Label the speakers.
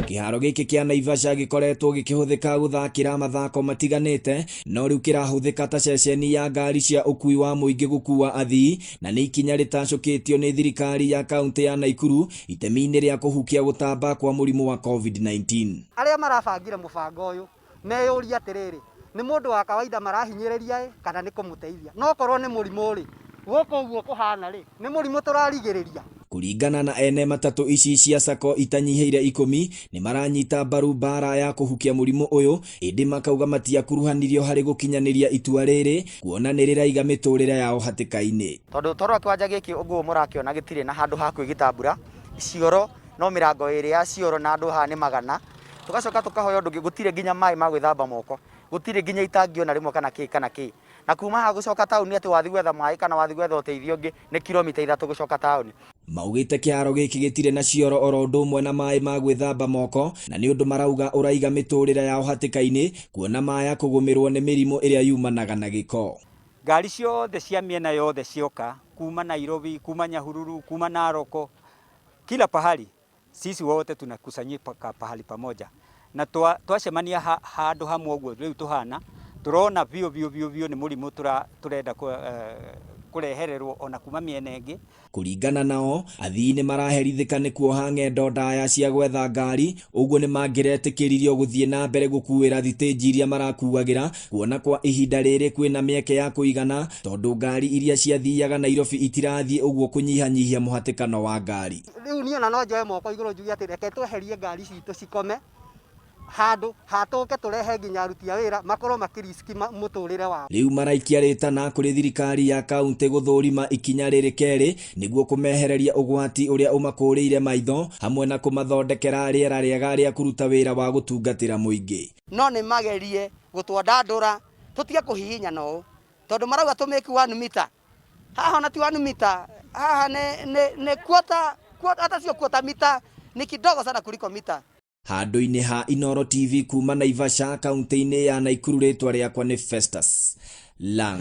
Speaker 1: Kĩharo gĩkĩ kĩa Naivasha gĩkoretwo gĩkĩhũthĩka gũthakĩra mathako matiganĩte, no rĩu kĩrahũthĩka ta ceceni ya ngari cia ũkui wa mũingĩ gũkua athii, na nĩ ikinya rĩtacũkĩtio nĩ thirikari ya kaunti ya Nakuru itemi-inĩ rĩa kũhukia gũtamba kwa mũrimũ wa COVID-19.
Speaker 2: Arĩa marabangire mũbango ũyũ meyũria atĩrĩrĩ, nĩ mũndũ wa kawaida marahinyĩrĩria kana nĩ kũmũteithia? No korwo nĩ mũrimũ rĩ, gũkũ ũguo kũhana rĩ, nĩ mũrimũ tũrarigĩrĩria.
Speaker 1: Kũringana na ene matatũ ici cia Sacco itanyihĩire 10 nĩ maranyita mbaru mbara ya kũhukia mũrimũ ũyũ, ĩndĩ makauga matiakuruhanirio harĩ gũkinyanĩria itua rĩrĩ, kuona nĩ rĩraiga mĩtũrĩre yao hatĩka-inĩ.
Speaker 3: Tondũ toro kĩwanja gĩkĩ ũguo mũrakĩona gĩtirĩ na handũ ha kwĩgĩtambũra, cioro no mĩrango ĩrĩ ya cioro na andũ haha nĩ 100. Tugacoka tukahoya ũndũ gũtirĩ nginya maĩ ma gwĩthamba moko, gũtirĩ nginya itangio na rĩmwe kana kĩ. Na kuma ha gũcoka taũni atĩ wathi gwetha maĩ kana wathi gwetha ũteithio ũngĩ nĩ kilomita 3 gũcoka taũni.
Speaker 1: Maugĩte kĩharo gĩkĩ gĩtirĩ na cioro oro ũndũ ũmwe na maĩ ma gwĩthamba moko, na nĩ ũndũ marauga ũraiga mĩtũrĩre yao hatĩka-inĩ, kuona maya kũgũmĩrwo nĩ mĩrimũ ĩrĩa yumanaga na gĩko.
Speaker 4: Ngari ciothe cia mĩena yothe cioka, kuma Nairobi, kuma Nyahururu, kuma Naroko, kila pahali sisi wote tunakusanyika pahali pamoja, na twacemania handũ hamwe ũguo rĩu tuhana turona bio nĩ mũrimũ turenda kurehererwo ona kuma mĩena ĩngĩ.
Speaker 1: Kũringana nao, athii nĩ maraherithĩka nĩ kuoha ng'endo ndaya cia gwetha ngari, ũguo nĩ mangĩretĩkĩririo gũthiĩ na mbere gũkuĩra thitĩnji iria marakuagĩra, kuona kwa ihinda rĩrĩ kwĩna mĩeke ya kũigana, tondũ ngari iria ciathiaga Nairobi itirathiĩ ũguo kũnyihanyihia mũhatĩkano wa ngari.
Speaker 2: Rĩu niĩ ona no njoe moko igũrũ njuge atĩ reke tweherie ngari citũ cikome handũ hatũke tũrehe nginya aruti a wĩra makorwo makiriski mũtũrĩre wao.
Speaker 1: Rĩu maraikia rĩtana kũrĩ thirikari ya kaunti gũthũrima ikinya rĩrĩ kerĩ nĩguo kũmehereria ũgwati ũrĩa ũmakũrĩire maitho, hamwe na kũmathondekera rĩera rĩega rĩa kũruta wĩra wa gũtungatĩra mũingĩ.
Speaker 2: No nĩ magerie gũtwandandũra, tũtige kũhihinyana ũũ, tondũ marauga tũmĩki 1 mita. Haha ona ti 1 mita, haha nĩ quarter, hata sio quarter mita, ni kidogo sana kuliko mita.
Speaker 1: Handũ-inĩ ha Inooro TV kuma Naivasha kaunti-inĩ ya Nakuru, rĩtwa rĩakwa nĩ Festus Lang.